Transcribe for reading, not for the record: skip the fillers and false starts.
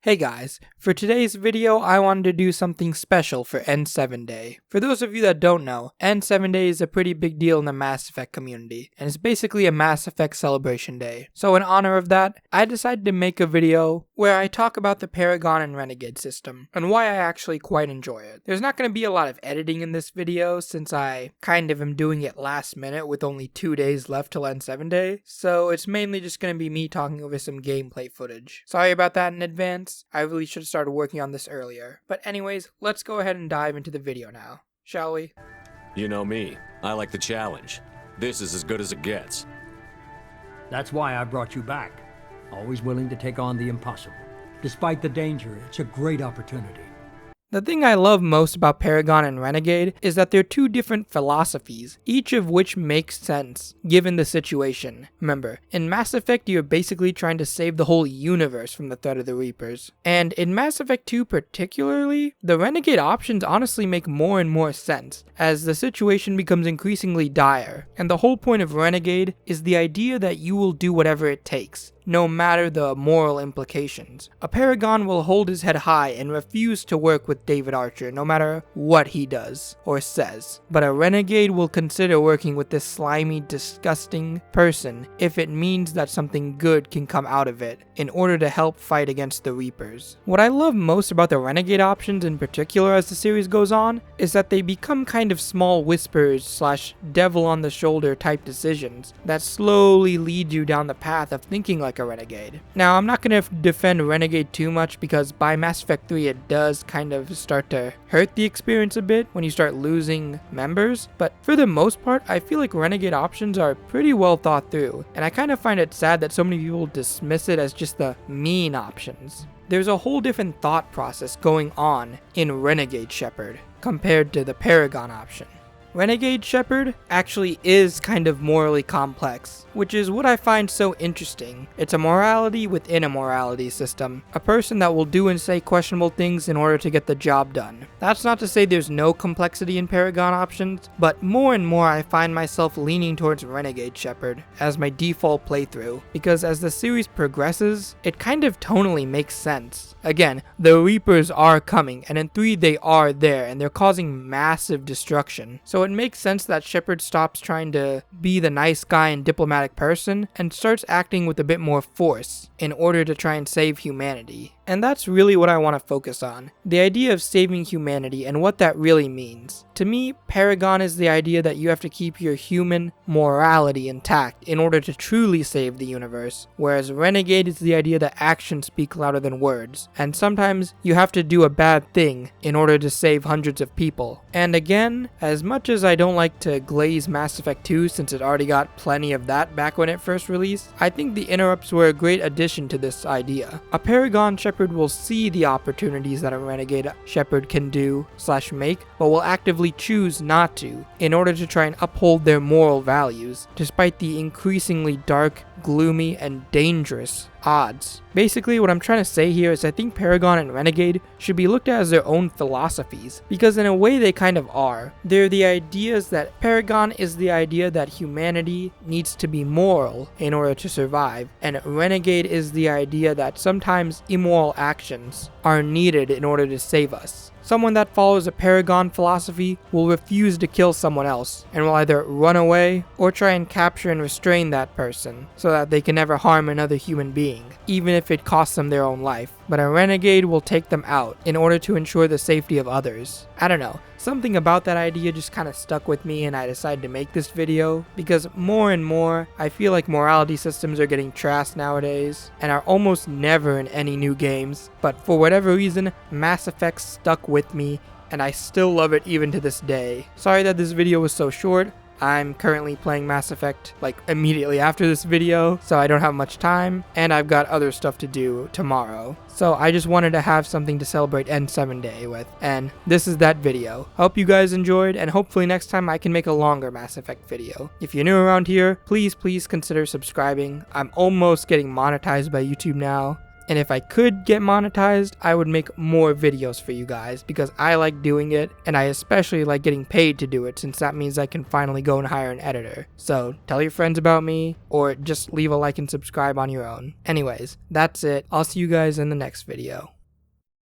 Hey guys, for today's video I wanted to do something special for N7 Day. For those of you that don't know, N7 Day is a pretty big deal in the Mass Effect community, and it's basically a Mass Effect celebration day. So in honor of that, I decided to make a video where I talk about the Paragon and Renegade system, and why I actually quite enjoy it. There's not going to be a lot of editing in this video since I kind of am doing it last minute with only 2 days left till N7 Day, so it's mainly just going to be me talking over some gameplay footage. Sorry about that in advance. I really should have started working on this earlier. But anyways, let's go ahead and dive into the video now, shall we? You know me. I like the challenge. This is as good as it gets. That's why I brought you back. Always willing to take on the impossible. Despite the danger, it's a great opportunity. The thing I love most about Paragon and Renegade is that they're two different philosophies, each of which makes sense, given the situation. Remember, in Mass Effect you're basically trying to save the whole universe from the threat of the Reapers. And in Mass Effect 2 particularly, the Renegade options honestly make more and more sense, as the situation becomes increasingly dire. And the whole point of Renegade is the idea that you will do whatever it takes, no matter the moral implications. A Paragon will hold his head high and refuse to work with David Archer no matter what he does or says. But a Renegade will consider working with this slimy, disgusting person if it means that something good can come out of it in order to help fight against the Reapers. What I love most about the Renegade options in particular as the series goes on is that they become kind of small whispers slash devil on the shoulder type decisions that slowly lead you down the path of thinking like a Renegade. Now, I'm not going to defend Renegade too much because by Mass Effect 3 it does kind of start to hurt the experience a bit when you start losing members, but for the most part I feel like Renegade options are pretty well thought through, and I kind of find it sad that so many people dismiss it as just the mean options. There's a whole different thought process going on in Renegade Shepard compared to the Paragon option. Renegade Shepard actually is kind of morally complex, which is what I find so interesting. It's a morality within a morality system, a person that will do and say questionable things in order to get the job done. That's not to say there's no complexity in Paragon options, but more and more I find myself leaning towards Renegade Shepard as my default playthrough, because as the series progresses, it kind of tonally makes sense. Again, the Reapers are coming, and in 3 they are there, and they're causing massive destruction. So it makes sense that Shepard stops trying to be the nice guy and diplomatic person and starts acting with a bit more force in order to try and save humanity. And that's really what I want to focus on, the idea of saving humanity and what that really means. To me, Paragon is the idea that you have to keep your human morality intact in order to truly save the universe, whereas Renegade is the idea that actions speak louder than words, and sometimes you have to do a bad thing in order to save hundreds of people. And again, as much as I don't like to glaze Mass Effect 2 since it already got plenty of that back when it first released, I think the interrupts were a great addition to this idea. A Paragon Shepard will see the opportunities that a Renegade Shepard can do / make, but will actively choose not to in order to try and uphold their moral values, despite the increasingly dark, gloomy, and dangerous odds. Basically, what I'm trying to say here is I think Paragon and Renegade should be looked at as their own philosophies, because in a way they kind of are. They're the ideas that Paragon is the idea that humanity needs to be moral in order to survive, and Renegade is the idea that sometimes immoral actions are needed in order to save us. Someone that follows a Paragon philosophy will refuse to kill someone else and will either run away or try and capture and restrain that person so that they can never harm another human being, even if it costs them their own life. But a Renegade will take them out in order to ensure the safety of others. I don't know, something about that idea just kind of stuck with me and I decided to make this video because more and more I feel like morality systems are getting trashed nowadays and are almost never in any new games, but for whatever reason Mass Effect stuck with me and I still love it even to this day. Sorry that this video was so short. I'm currently playing Mass Effect like immediately after this video, so I don't have much time, and I've got other stuff to do tomorrow. So I just wanted to have something to celebrate N7 Day with, and this is that video. Hope you guys enjoyed, and hopefully next time I can make a longer Mass Effect video. If you're new around here, please consider subscribing. I'm almost getting monetized by YouTube now. And if I could get monetized, I would make more videos for you guys because I like doing it, and I especially like getting paid to do it since that means I can finally go and hire an editor. So tell your friends about me, or just leave a like and subscribe on your own. Anyways, that's it. I'll see you guys in the next video.